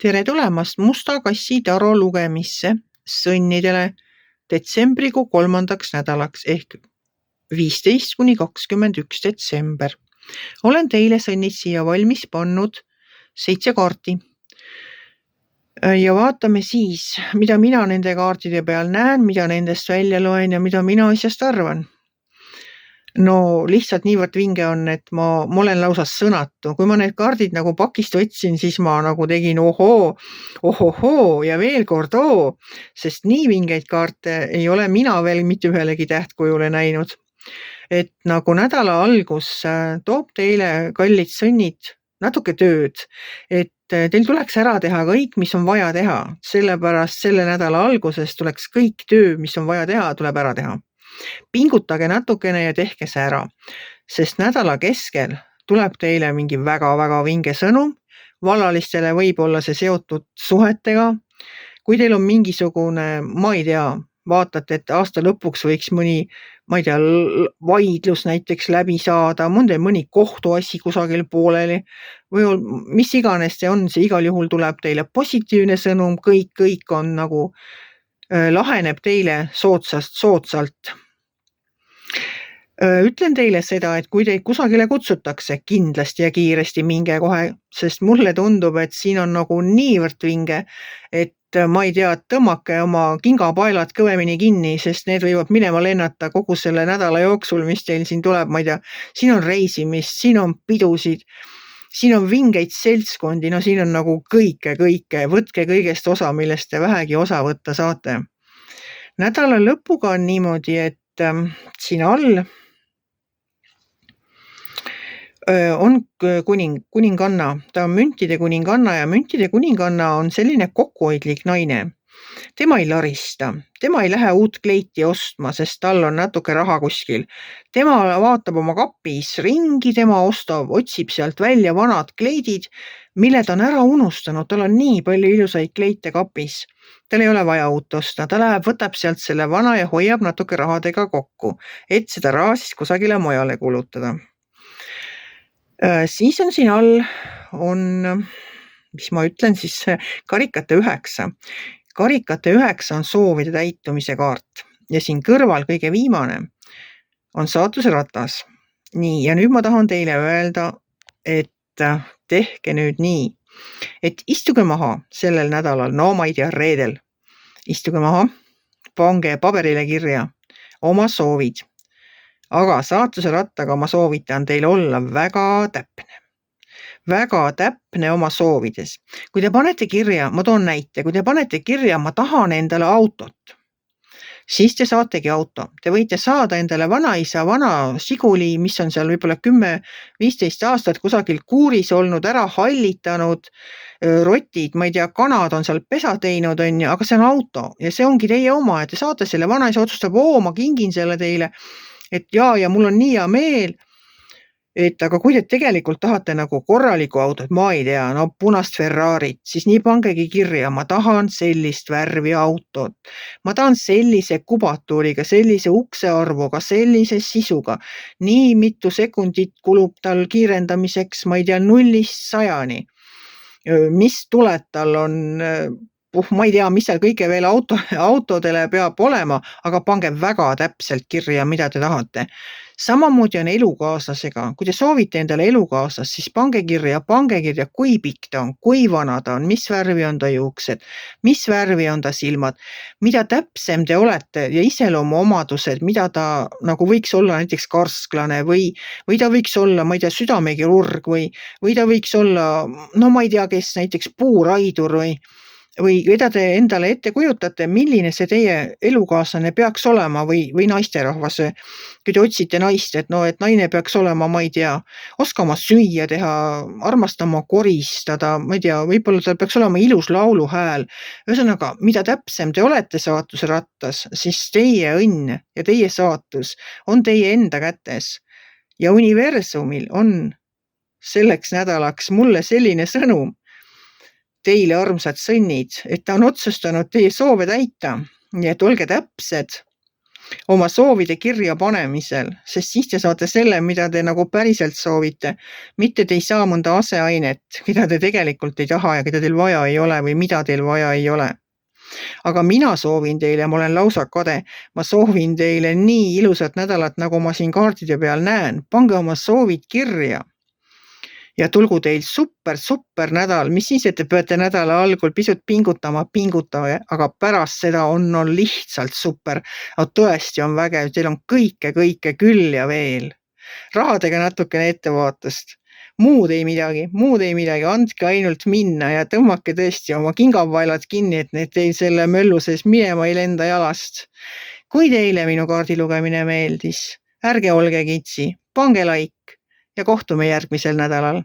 Tere tulemast Musta kassi taro lugemisse sõnnidele detsembrikuu 3. nädalaks ehk 15–21 detsember. Olen teile sõnnid siia valmis pannud 7 kaarti. Ja vaatame siis, mida mina nende kaartide peal näen, mida nendest välja loen ja mida mina asjast arvan. No lihtsalt niivõrd vinge on, et ma olen lausa sõnatu. Kui ma need kaardid nagu pakist võtsin, siis ma nagu tegin ohohoo ja veel kord sest nii vingeid kaarte ei ole mina veel mitte ühelegi tähtkujule näinud. Et nagu nädala algus toob teile, kallid sõnnid, natuke tööd, et teil tuleks ära teha kõik, mis on vaja teha. Sellepärast selle nädala alguses tuleks kõik töö, mis on vaja teha, tuleb ära teha. Pingutage natukene ja tehke see ära, sest nädala keskel tuleb teile mingi väga-väga vinge sõnum. Vallalistele võib olla see seotud suhetega. Kui teil on mingisugune, ma ei tea, vaatate, et aasta lõpuks võiks mõni, ma ei tea, vaidlus näiteks läbi saada, mõni kohtuasi kusagil pooleli või mis iganes see on, see igal juhul tuleb teile positiivne sõnum, kõik on nagu laheneb teile soodsalt. Ütlen teile seda, et kui teid kusagile kutsutakse, kindlasti ja kiiresti minge kohe, sest mulle tundub, et siin on nagu niivõrd vinge, et ma ei tea, tõmmake oma kingapaelad kõvemini kinni, sest need võivad minema lennata kogu selle nädala jooksul, mis teil siin tuleb, ma ei tea, siin on reisimist, siin on pidusid, siin on vingeid seltskondi, no siin on nagu kõike, võtke kõigest osa, millest te vähegi osa võtta saate. Nädala lõpuga on niimoodi, et siin all on kuninganna, ta on müntide kuninganna ja müntide kuninganna on selline kokkuhoidlik naine. Tema ei larista, tema ei lähe uut kleiti ostma, sest tal on natuke raha kuskil. Tema vaatab oma kapis ringi, tema otsib sealt välja vanad kleidid, mille ta on ära unustanud, tal on nii palju ilusaid kleite kapis. Tal ei ole vaja uut osta, ta läheb, võtab sealt selle vana ja hoiab natuke rahadega kokku, et seda raha siis kusagile mujale kulutada. Siis on siin all, mis ma ütlen siis, karikate 9. Karikate 9 on soovide täitumise kaart ja siin kõrval kõige viimane on saatuse ratas. Nii, ja nüüd ma tahan teile öelda, et tehke nüüd nii, et istuge maha sellel nädalal, no ma ei tea, reedel. Istuge maha, pange paberile kirja oma soovid. Aga saatuse rattaga ma soovitan teil olla väga täpne oma soovides. Kui te panete kirja, ma toon näite, kui te panete kirja, ma tahan endale autot, siis te saategi auto. Te võite saada endale vanaisa, vana Siguli, mis on seal võib-olla 10-15 aastat kusagil kuuris olnud, ära hallitanud, rotid, ma ei tea, kanad on seal pesa teinud, aga see on auto ja see ongi teie oma, et te saate selle vanaisa otsustab, ma kingin selle teile, et ja mul on nii hea meel, et aga kui te tegelikult tahate nagu korralikku autot, ma ei tea, no punast Ferrarit, siis nii pangegi kirja, ma tahan sellist värvi autot. Ma tahan sellise kubatuuriga, sellise uksearvuga, sellise sisuga. Nii mitu sekundit kulub tal kiirendamiseks, ma ei tea, 0-100. Mis tuled tal on, ma ei tea, mis seal kõike veel autodele peab olema, aga pange väga täpselt kirja, mida te tahate. Samamoodi on elukaaslasega. Kui te soovite endale elukaaslast, siis pange kirja, kui pikk ta on, kui vana ta on, mis värvi on ta juuksed, mis värvi on ta silmad, mida täpsem te olete ja iseloomuomadused, mida ta nagu võiks olla näiteks karsklane või ta võiks olla, ma ei tea, südamekirurg või ta võiks olla, no ma ei tea, kes näiteks puuraidur või keda te endale ette kujutate, milline see teie elukaaslane peaks olema või naisterahvas, kui te otsite naist, et naine peaks olema, ma ei tea, oskama süüa teha, armastama koristada, ma ei tea, võib-olla tal peaks olema ilus lauluhääl. Ühesõnaga, mida täpsem te olete saatuse rattas, siis teie õnn ja teie saatus on teie enda kätes. Ja universumil on selleks nädalaks mulle selline sõnum, teile armsad sõnnid, et ta on otsustanud teie soove täita, nii et olge täpsed oma soovide kirja panemisel, sest siis te saate selle, mida te nagu päriselt soovite. Mitte te ei saa mõnda aseainet, keda te tegelikult ei taha ja keda teil vaja ei ole või mida teil vaja ei ole. Aga mina soovin teile, ma olen lausa kade, ma soovin teile nii ilusat nädalat, nagu ma siin kaardide peal näen. Pange oma soovid kirja. Ja tulgu teil super nädal, mis siis, et te peate nädala algul pisut pingutage, aga pärast seda on lihtsalt super. Tõesti on vägev, teil on kõike küll ja veel. Rahadega natukene ettevaatust. Muud ei midagi, andke ainult minna ja tõmmake tõesti oma kingavaelad kinni, et need teil selle möllu sees minema ei lenda jalast. Kui teile minu kaardilugemine meeldis, ärge olge kitsi, pange like ja kohtume järgmisel nädalal.